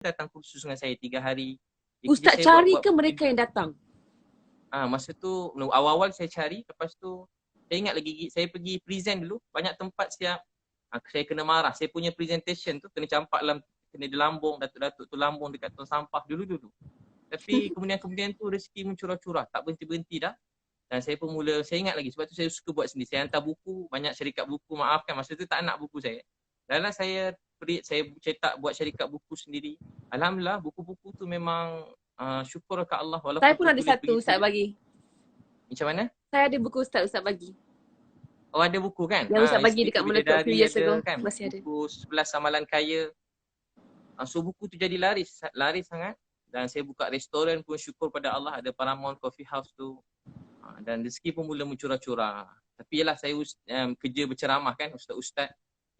datang kursus dengan saya 3 hari. Ustaz Saya cari buat ke mereka yang datang? masa tu awal-awal saya cari, lepas tu saya ingat lagi saya pergi present dulu, banyak tempat siap. Saya kena marah. Saya punya presentation tu kena campak dalam, kena dilambung, datuk-datuk tu lambung dekat tong sampah dulu-dulu. Tapi kemudian tu rezeki mencurah-curah, tak berhenti-berhenti dah. Dan saya pun mula, saya ingat lagi sebab tu saya suka buat sendiri. Saya hantar buku, banyak syarikat buku, maafkan masa tu tak nak buku saya. Dalam saya cetak buat syarikat buku sendiri. Alhamdulillah buku-buku tu memang syukur ke Allah Saya walaupun pun ada tertulis satu begitu. Ustaz bagi. Macam mana? Saya ada buku Ustaz bagi. Oh ada buku kan? Yang Ustaz bagi dekat Istiqlal Melaka a few Bidadari years ada ago. kan? Masih ada. Buku 11 Amalan Kaya. So buku tu jadi laris sangat. Dan saya buka restoran pun syukur pada Allah, ada Paramount Coffee House tu. Dan rezeki pun mula mencurah-curah. Tapi yalah saya kerja berceramah kan, ustaz-ustaz.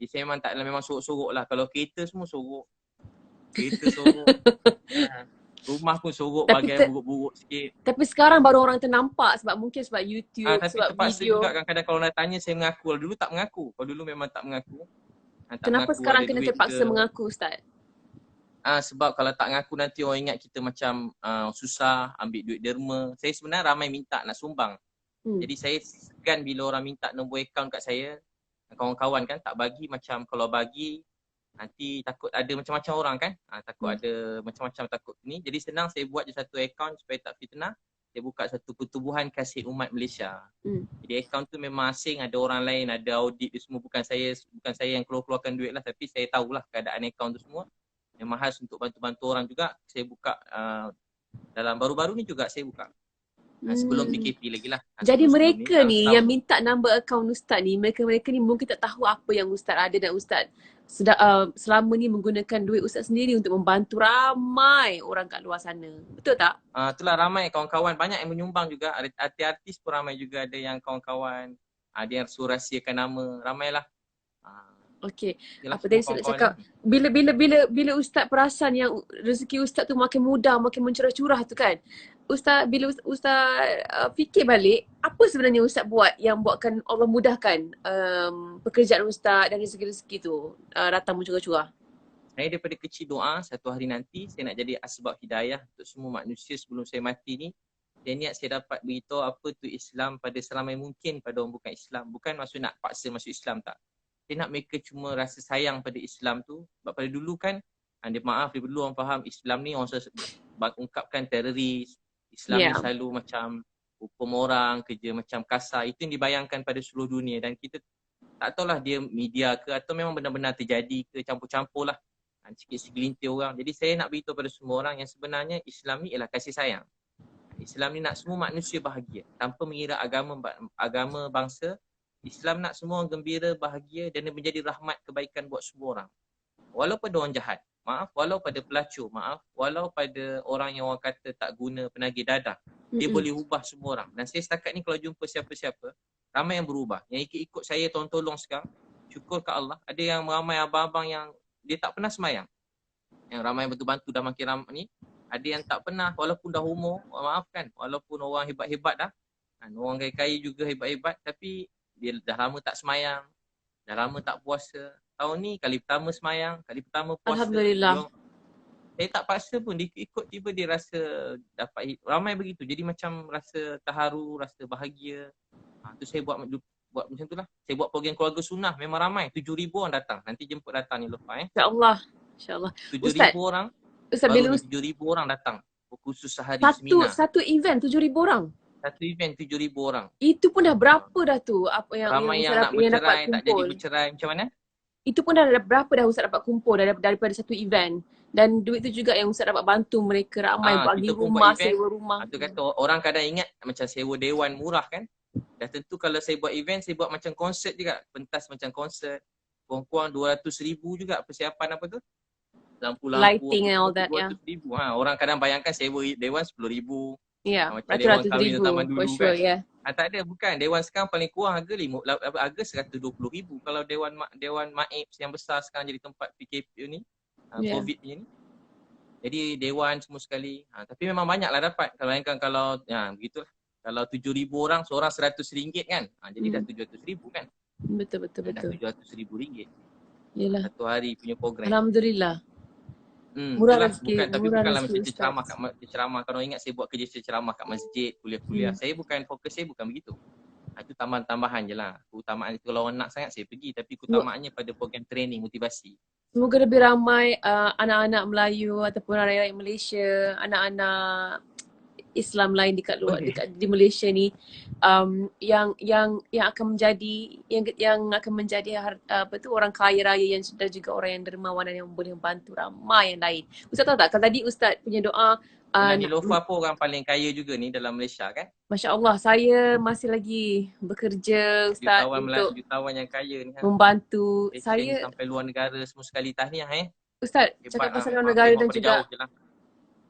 Jadi saya memang sorok-sorok lah. Kalau kereta semua sorok. Kereta sorok. Rumah pun sorok, bagai buruk-buruk sikit. Tapi sekarang baru orang ternampak sebab YouTube, Tapi sebab terpaksa video. juga kadang-kadang kalau nak tanya saya mengaku. Dulu tak mengaku. Kalau dulu memang tak mengaku. Kenapa sekarang kena terpaksa mengaku Ustaz? Sebab kalau tak mengaku nanti orang ingat kita macam susah, ambil duit derma. Saya sebenarnya ramai minta nak sumbang. Jadi saya segan bila orang minta nombor akaun kat saya. Kawan-kawan kan tak bagi, macam kalau bagi nanti takut ada macam-macam orang kan. Takut ada macam-macam takut ni. Jadi senang saya buat je satu akaun supaya tak fitnah. Saya buka satu Pertubuhan Kasih Umat Malaysia. Jadi akaun tu memang asing, ada orang lain, ada audit dia semua, bukan saya yang keluarkan duit lah, tapi saya tahulah keadaan akaun tu semua. Memang khas untuk bantu-bantu orang juga. Saya buka dalam baru-baru ni juga saya buka. Sebelum PKP lagi lah. Jadi mereka ni yang minta nombor akaun Ustaz ni, mereka ni mungkin tak tahu apa yang Ustaz ada, dan Ustaz selama ni menggunakan duit Ustaz sendiri untuk membantu ramai orang kat luar sana. Betul tak? Itulah, ramai kawan-kawan, banyak yang menyumbang juga. Artis pun ramai juga, ada yang kawan-kawan. Ada yang rahsiakan nama, ramailah. Okey. Apa tadi saya nak cakap, bila Ustaz perasan yang rezeki Ustaz tu makin mudah, makin mencurah-curah tu kan, bila Ustaz fikir balik, apa sebenarnya Ustaz buat yang buatkan Allah mudahkan pekerjaan Ustaz dan rezeki-rezeki tu datang mencurah-curah? Saya daripada kecil doa, satu hari nanti saya nak jadi asbab hidayah untuk semua manusia sebelum saya mati ni. Saya niat saya dapat beritahu apa tu Islam pada seramai mungkin pada orang bukan Islam. Bukan maksud nak paksa masuk Islam, tak. Saya nak mereka cuma rasa sayang pada Islam tu. Sebab pada dulu kan, dia dulu orang faham Islam ni orang ungkapkan teroris. Islam ni selalu macam hukum orang, kerja macam kasar. Itu yang dibayangkan pada seluruh dunia. Dan kita tak tahulah dia media ke atau memang benar-benar terjadi ke, campur-campur lah. Sikit segelintir orang. Jadi saya nak beritahu pada semua orang yang sebenarnya Islam ni ialah kasih sayang. Islam ni nak semua manusia bahagia. Tanpa mengira agama bangsa. Islam nak semua orang gembira, bahagia dan menjadi rahmat kebaikan buat semua orang. Walau pada orang jahat, maaf, walau pada pelacur, maaf, walau pada orang yang orang kata tak guna, penagih dadah, dia boleh ubah semua orang. Dan saya setakat ni kalau jumpa siapa-siapa, ramai yang berubah. Yang ikut saya tolong sekarang, syukur ke Allah, ada yang ramai abang-abang yang dia tak pernah semayang. Yang ramai bantu-bantu dah makin ramai ni, ada yang tak pernah, walaupun dah umur, maafkan, walaupun orang hebat-hebat dah, orang kaya-kaya juga hebat-hebat, tapi dia dah lama tak semayang, dah lama tak puasa. Tahun ni kali pertama semayang, kali pertama puasa. Alhamdulillah. Saya tak paksa pun, dia ikut tiba dia rasa dapat, ramai begitu. Jadi macam rasa terharu, rasa bahagia. Tu saya buat macam tu lah. Saya buat program keluarga sunnah, memang ramai. 7,000 orang datang. Nanti jemput datang ni lepas InsyaAllah. 7,000 orang, Ustaz, baru 7,000 orang datang. Khusus sehari seminar. Satu event 7,000 orang? Satu event 7,000 orang. Itu pun dah berapa dah tu? Apa yang ramai yang nak bercerai, tak jadi bercerai. Macam mana? Itu pun dah berapa dah Ustaz dapat kumpul daripada satu event? Dan duit tu juga yang Ustaz dapat bantu mereka ramai bagi rumah, sewa rumah. Itu kata orang kadang ingat macam sewa dewan murah kan. Dah tentu kalau saya buat event, saya buat macam konsert juga. Pentas macam konsert. Kurang-kurang 200,000 juga persiapan apa tu. Lampu-lampu. Lighting and all that, 200,000. Orang kadang bayangkan sewa dewan 10,000. Ya, macam dewan kahwin zaman dulu sure, kan. Tak ada, bukan. Dewan sekarang paling kurang harga 120,000. Kalau dewan maib yang besar sekarang jadi tempat PKP ni, COVID ni. Jadi dewan semua sekali. Tapi memang banyaklah dapat. Kalau bayangkan kalau begitulah. Kalau 7,000 orang, seorang RM100 kan. Jadi dah 700,000 kan. Betul. Dah RM700,000. Yelah. Satu hari punya program. Alhamdulillah. Murah Itulah rezeki, bukan, tapi murah bukanlah rezeki macam Ustaz. ceramah. Kalau ingat saya buat kerja ceramah kat masjid, kuliah-kuliah. Saya bukan, fokus saya bukan begitu. Itu tambahan je lah. Keutamaan itu kalau orang nak sangat saya pergi, tapi keutamaannya pada program training motivasi. Semoga lebih ramai anak-anak Melayu ataupun rakyat Malaysia, anak-anak Islam lain dekat luar, dekat di Malaysia ni yang akan menjadi yang akan menjadi orang kaya raya yang dan juga orang yang dermawan dan yang boleh membantu ramai yang lain. Ustaz tahu tak, kalau tadi Ustaz punya doa Nilofa pun orang paling kaya juga ni dalam Malaysia kan? Masya Allah, saya masih lagi bekerja Ustaz untuk jutawan yang kaya ni kan. membantu Exchange saya. sampai luar negara semua sekali, tahniah Ustaz, Hebat cakap pasal luar memang negara dan pada juga jauh je lah.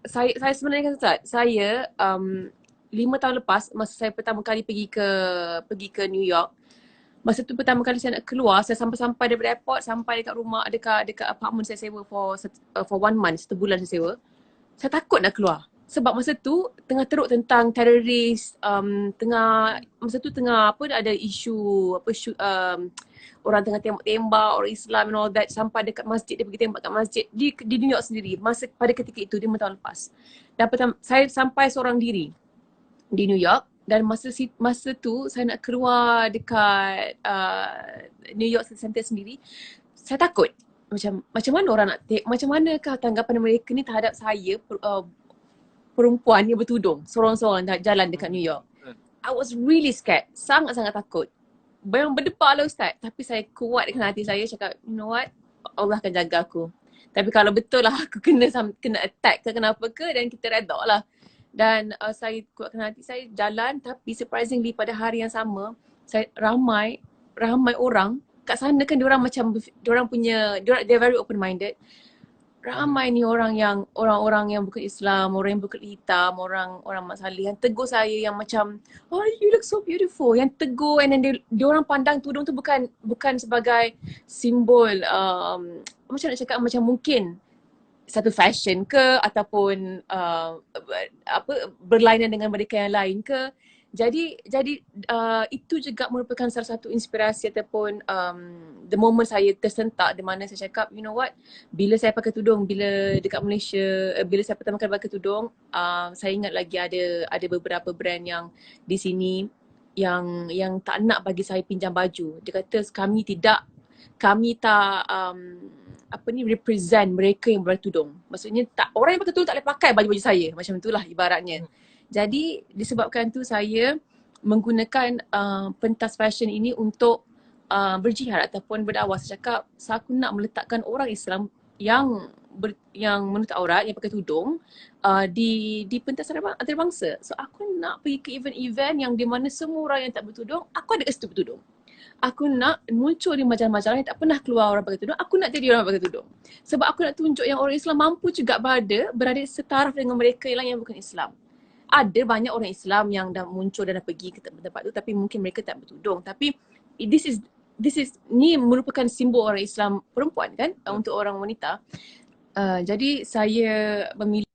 saya sebenarnya kan Ustaz, saya 5 tahun lepas masa saya pertama kali pergi ke New York, masa tu pertama kali saya nak keluar, saya sampai daripada airport sampai dekat rumah, dekat apartment saya sewa for 1 month, 1 bulan saya sewa. Saya takut nak keluar. Sebab masa tu tengah teruk tentang teroris, masa tu tengah ada isu orang tengah tembak-tembak orang Islam and all that, sampai dekat masjid, dia pergi tembak kat masjid di New York sendiri masa pada ketika itu 5 tahun lepas. Dan saya sampai seorang diri di New York, dan masa tu saya nak keluar dekat New York Center sendiri, saya takut macam mana orang nak macam manakah tanggapan mereka ni terhadap saya, perempuan yang bertudung seorang-seorang jalan dekat New York. I was really scared, sangat-sangat takut. Memang berdebar lah Ustaz, tapi saya kuatkan hati saya, cakap you know what, Allah akan jaga aku. Tapi kalau betul lah aku kena attack ke kenapa ke, dan kita redha lah. Dan saya kuatkan hati saya jalan, tapi surprisingly pada hari yang sama, ramai orang kat sana kan, diorang they're very open minded. Ramai ni orang yang bukan Islam, orang yang berkulit hitam, orang Mat Salleh yang tegur saya yang macam, oh you look so beautiful, yang tegur, and then dia orang pandang tudung tu bukan sebagai simbol macam nak cakap, macam mungkin satu fashion ke ataupun berlainan dengan mereka yang lain ke. Jadi itu juga merupakan salah satu inspirasi ataupun the moment saya tersentak, di mana saya cakap you know what, bila saya pakai tudung, bila dekat Malaysia, bila saya pertama kali pakai tudung, saya ingat lagi ada beberapa brand yang di sini yang tak nak bagi saya pinjam baju. Dia kata kami tak represent mereka yang bertudung. Maksudnya orang yang pakai tudung tak boleh pakai baju-baju saya, macam itulah ibaratnya. Jadi disebabkan tu saya menggunakan pentas fashion ini untuk berjihad ataupun berdakwah. Saya cakap aku nak meletakkan orang Islam yang menutup aurat, yang pakai tudung di pentas antarabangsa. So aku nak pergi ke event-event yang di mana semua orang yang tak bertudung, aku ada kat situ bertudung. Aku nak muncul di majalah-majalah yang tak pernah keluar orang pakai tudung. Aku nak jadi orang pakai tudung. Sebab aku nak tunjuk yang orang Islam mampu juga berada setaraf dengan mereka yang bukan Islam. Ada banyak orang Islam yang dah muncul dan dah pergi ke tempat tu, tapi mungkin mereka tak bertudung. Tapi ni merupakan simbol orang Islam perempuan kan, untuk orang wanita. Jadi saya memilih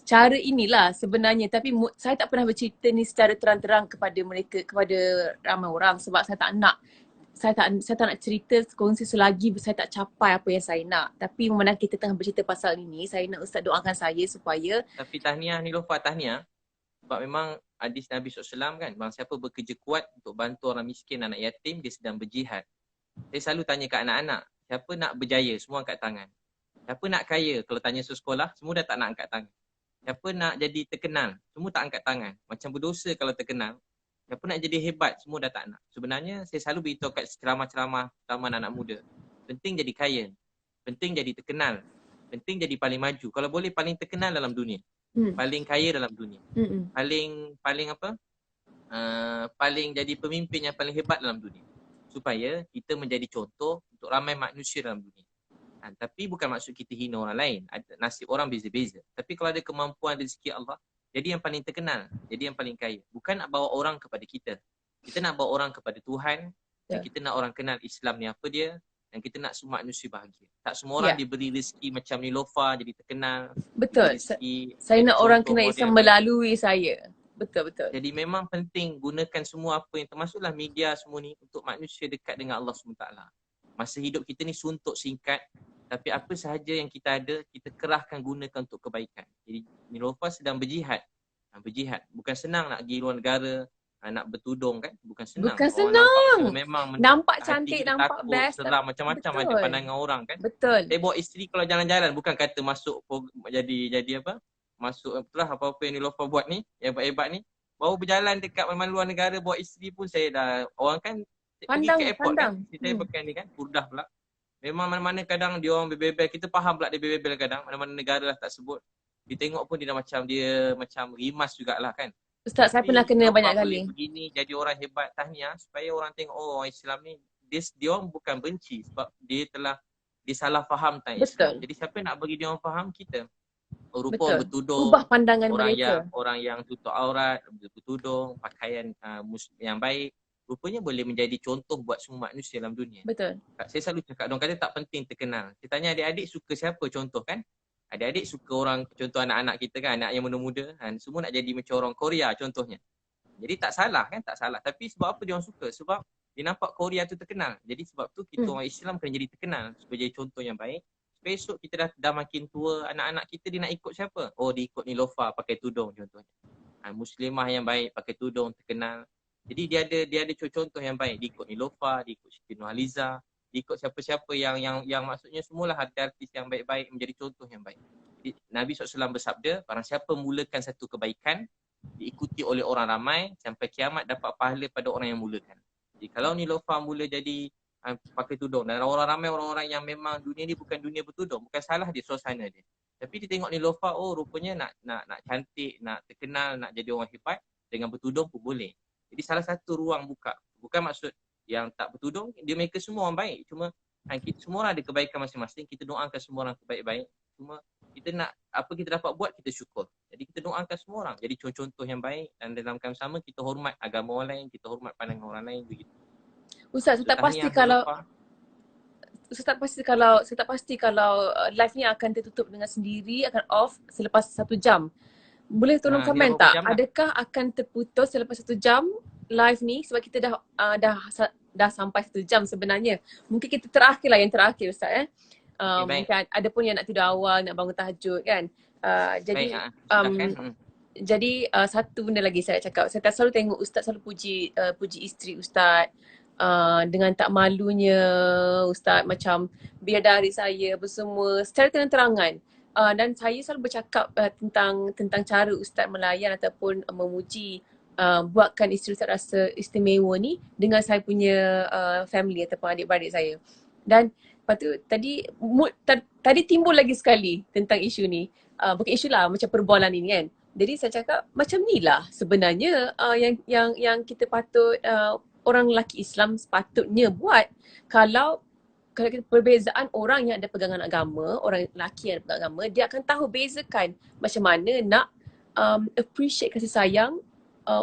cara inilah sebenarnya, tapi saya tak pernah bercerita ni secara terang-terang kepada ramai orang, sebab saya tak nak cerita kongsi selagi saya tak capai apa yang saya nak. Tapi memang kita tengah bercerita pasal ini, saya nak Ustaz doakan saya supaya. Tapi tahniah Nilofa, tahniah. Sebab memang hadis Nabi SAW kan, bang siapa bekerja kuat untuk bantu orang miskin, anak yatim, dia sedang berjihad. Saya selalu tanya kat anak-anak, siapa nak berjaya, semua angkat tangan. Siapa nak kaya, kalau tanya sekolah, semua dah tak nak angkat tangan. Siapa nak jadi terkenal, semua tak angkat tangan. Macam berdosa kalau terkenal. Siapa nak jadi hebat, semua dah tak nak. Sebenarnya saya selalu beritahu kat ceramah-ceramah anak muda, penting jadi kaya, penting jadi terkenal, penting jadi paling maju. Kalau boleh paling terkenal dalam dunia, paling kaya dalam dunia, paling jadi pemimpin yang paling hebat dalam dunia, supaya kita menjadi contoh untuk ramai manusia dalam dunia. Tapi bukan maksud kita hina orang lain. Nasib orang beza-beza. Tapi kalau ada kemampuan rezeki Allah, jadi yang paling terkenal, jadi yang paling kaya. Bukan nak bawa orang kepada kita. Kita nak bawa orang kepada Tuhan. Dan kita nak orang kenal Islam ni apa dia. Dan kita nak semua manusia bahagia. Tak semua orang diberi rezeki macam Nilofa jadi terkenal. Betul. Saya nak orang kenal Islam melalui saya. Betul. Jadi memang penting gunakan semua apa yang termasuklah media semua ni untuk manusia dekat dengan Allah SWT. Masa hidup kita ni suntuk singkat. Tapi apa sahaja yang kita ada, kita kerahkan gunakan untuk kebaikan. Jadi Niloufar sedang berjihad. Berjihad. Bukan senang nak pergi luar negara, nak bertudung kan. Bukan senang. Bukan Orang nampak senang. kita memang Nampak hati cantik, kita nampak takut, best. seram, macam-macam ada Betul. pandangan orang kan. Betul. Saya bawa isteri kalau jalan-jalan, bukan kata masuk jadi apa, masuk apa-apa yang Niloufar buat ni, hebat-hebat ni. Baru berjalan dekat mana-mana luar negara, bawa isteri pun saya dah, orang kan pergi ke airport kan. Saya pakai ni kan, Burdah pula. Memang mana-mana kadang dia orang berbebel, kita faham pula dia berbebel kadang, mana-mana negara lah tak sebut. Dia tengok pun dia macam rimas jugalah kan. Ustaz, saya pernah kena banyak kali. Begini jadi orang hebat, tahniah supaya orang tengok orang Islam ni dia orang bukan benci sebab dia salah faham tentang Islam. Jadi siapa nak bagi dia orang faham kita? Rupa orang bertudung, ubah pandangan mereka. Orang yang tutup aurat, bertudung, pakaian yang baik, rupanya boleh menjadi contoh buat semua manusia dalam dunia. Betul. Saya selalu cakap, orang kata tak penting terkenal. Saya tanya adik-adik suka siapa contoh kan? Adik-adik suka orang, contoh anak-anak kita kan, anak yang muda-muda kan, semua nak jadi macam orang Korea contohnya. Jadi tak salah kan, tak salah. Tapi sebab apa dia orang suka? Sebab dia nampak Korea tu terkenal. Jadi sebab tu kita orang Islam kena jadi terkenal supaya jadi contoh yang baik. Besok kita dah makin tua, anak-anak kita dia nak ikut siapa? Oh, dia ikut Niloufar pakai tudung contohnya. Muslimah yang baik pakai tudung terkenal. Jadi dia ada contoh yang baik. Dia ikut Niloufar, dia ikut Siti Nurhaliza, dia ikut siapa-siapa yang maksudnya semualah artis yang baik-baik menjadi contoh yang baik. Jadi, Nabi SAW bersabda, barang siapa mulakan satu kebaikan, diikuti oleh orang ramai, sampai kiamat dapat pahala pada orang yang mulakan. Jadi kalau Niloufar mula jadi pakai tudung dan orang ramai orang-orang yang memang dunia ni bukan dunia bertudung, bukan salah dia, suasana dia. Tapi dia tengok Niloufar, oh rupanya nak cantik, nak terkenal, nak jadi orang hebat, dengan bertudung pun boleh. Jadi salah satu ruang buka. Bukan maksud yang tak bertudung, mereka semua orang baik. Cuma semua orang ada kebaikan masing-masing. Kita doakan semua orang baik-baik. Cuma kita nak, apa kita dapat buat, kita syukur. Jadi kita doakan semua orang jadi contoh yang baik. Dan dalam keadaan sama, kita hormat agama orang lain, kita hormat pandangan orang lain begitu. Ustaz, saya tak pasti kalau live ni akan tertutup dengan sendiri, akan off selepas 1 jam. Boleh tolong komen tak? Adakah akan terputus selepas 1 jam live ni? Sebab kita dah sampai 1 jam sebenarnya. Mungkin kita yang terakhir Ustaz mungkin ada pun yang nak tidur awal, nak bangun tahajud kan. Jadi satu benda lagi saya cakap. Saya tak selalu tengok Ustaz selalu puji isteri Ustaz. Dengan tak malunya Ustaz macam bidadari saya bersemua secara terang-terangan. Dan saya selalu bercakap tentang cara Ustaz melayan ataupun memuji buatkan isteri Ustaz rasa istimewa ni dengan saya punya family ataupun adik-beradik saya. Dan lepas tu tadi timbul lagi sekali tentang isu ni. Bukan isu lah, macam perbualan ini kan. Jadi saya cakap macam ni lah sebenarnya yang kita patut orang lelaki Islam sepatutnya buat. Kalau perbezaan orang yang ada pegangan agama, orang lelaki yang ada pegangan agama, dia akan tahu bezakan macam mana nak appreciate kasih sayang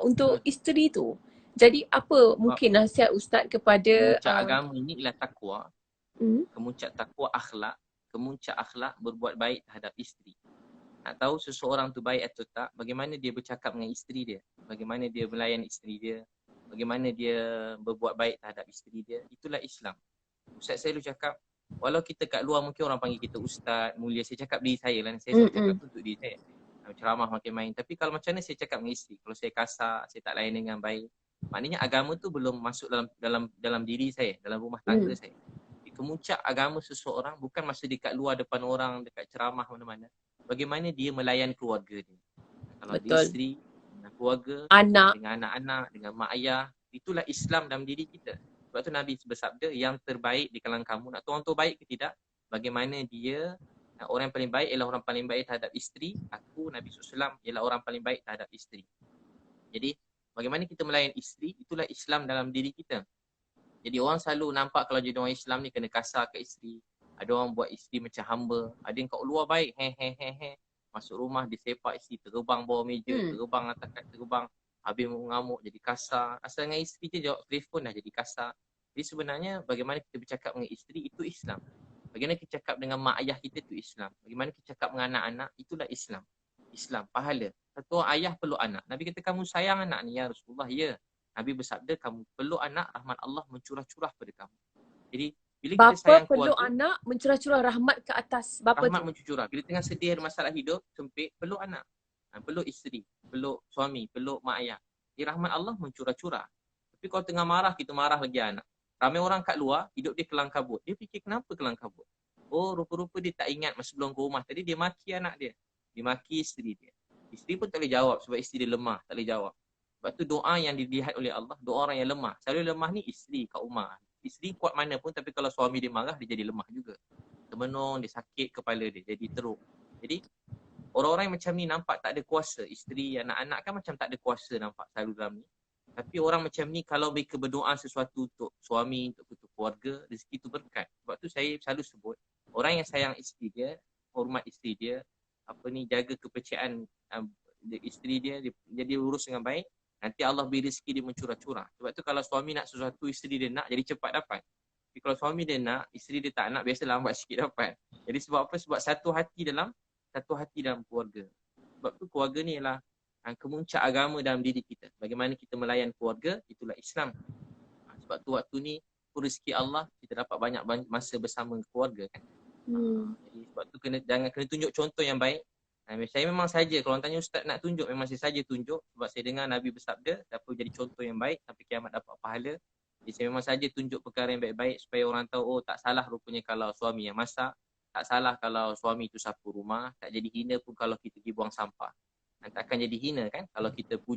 untuk isteri tu. Jadi apa mungkin nasihat Ustaz kepada kemuncak agama ini ialah takwa. Kemuncak takwa akhlak, kemuncak akhlak berbuat baik terhadap isteri. Nak tahu seseorang tu baik atau tak, bagaimana dia bercakap dengan isteri dia, bagaimana dia melayan isteri dia, bagaimana dia berbuat baik terhadap isteri dia, itulah Islam. Ustaz saya selalu cakap, walau kita kat luar mungkin orang panggil kita ustaz, mulia, saya cakap diri saya lah, saya selalu cakap tu untuk diri saya. Ceramah makin main, tapi kalau macam mana saya cakap dengan isteri, kalau saya kasar, saya tak layan dengan baik, maknanya agama tu belum masuk dalam diri saya, dalam rumah tangga saya. Kemuncak agama seseorang bukan masa dia kat luar depan orang, dekat ceramah mana-mana, bagaimana dia melayan keluarga dia. Kalau dia isteri, dengan keluarga, dengan anak-anak, dengan mak ayah, itulah Islam dalam diri kita. Sebab tu Nabi bersabda, yang terbaik di kalangan kamu, nak tahu orang tu baik ke tidak, bagaimana dia, orang yang paling baik ialah orang paling baik terhadap isteri. Aku, Nabi SAW, ialah orang paling baik terhadap isteri. Jadi, bagaimana kita melayan isteri, itulah Islam dalam diri kita. Jadi orang selalu nampak kalau jadi orang Islam ni kena kasar ke isteri. Ada orang buat isteri macam hamba. Ada yang kat luar baik, masuk rumah dia sepak isteri, terbang bawah meja, terbang atas kat terbang. Habis mengamuk jadi kasar. Asal dengan isteri je jawab telefon dah jadi kasar. Jadi sebenarnya bagaimana kita bercakap dengan isteri itu Islam. Bagaimana kita cakap dengan mak ayah kita itu Islam. Bagaimana kita cakap dengan anak-anak itulah Islam. Islam, pahala. Satu ayah perlu anak. Nabi kata kamu sayang anak ni ya Rasulullah, ya. Nabi bersabda kamu perlu anak, rahmat Allah mencurah-curah pada kamu. Jadi Bila kita Bapa sayang peluk keluarga, anak, mencurah-curah rahmat ke atas bapa rahmat tu. mencucurah. Bila tengah sedih ada masalah hidup, sempit, peluk anak. Peluk isteri, peluk suami, peluk mak ayah. Jadi rahmat Allah mencurah-curah. Tapi kalau tengah marah, kita marah lagi anak. Ramai orang kat luar, hidup dia kelang kabut. Dia fikir kenapa kelang kabut? Oh, rupa-rupa dia tak ingat masa sebelum ke rumah. Tadi dia maki anak dia. Dia maki isteri dia. Isteri pun tak boleh jawab sebab isteri dia lemah. Tak boleh jawab. Sebab tu doa yang dilihat oleh Allah, doa orang yang lemah. Selalu lemah ni isteri kat rumah. Isteri kuat mana pun, tapi kalau suami dia marah, dia jadi lemah juga. Termenung, dia sakit kepala dia, jadi teruk. Jadi orang-orang yang macam ni nampak tak ada kuasa. Isteri, anak-anak kan macam tak ada kuasa nampak selalu dalam ni. Tapi orang macam ni kalau mereka berdoa sesuatu untuk suami, untuk keluarga, rezeki tu berkat. Sebab tu saya selalu sebut, orang yang sayang isteri dia, hormat isteri dia, jaga kepercayaan isteri dia, dia urus dengan baik, nanti Allah beri rezeki dia mencurah-curah. Sebab tu kalau suami nak sesuatu, isteri dia nak, jadi cepat dapat. Tapi kalau suami dia nak, isteri dia tak nak, biasa lambat sikit dapat. Jadi sebab apa? Sebab satu hati dalam keluarga. Sebab tu keluarga ni ialah kemuncak agama dalam diri kita. Bagaimana kita melayan keluarga, itulah Islam. Sebab tu waktu ni rezeki Allah, kita dapat banyak masa bersama keluarga kan. Jadi sebab tu jangan kena tunjuk contoh yang baik. Saya memang saja, kalau orang tanya ustaz nak tunjuk, memang saya saja tunjuk. Sebab saya dengar Nabi bersabda, dapat jadi contoh yang baik sampai kiamat dapat pahala. Jadi saya memang saja tunjuk perkara yang baik-baik supaya orang tahu, oh tak salah rupanya kalau suami yang masak, tak salah kalau suami itu sapu rumah, tak jadi hina pun kalau kita pergi buang sampah. Tak akan jadi hina kan kalau kita puji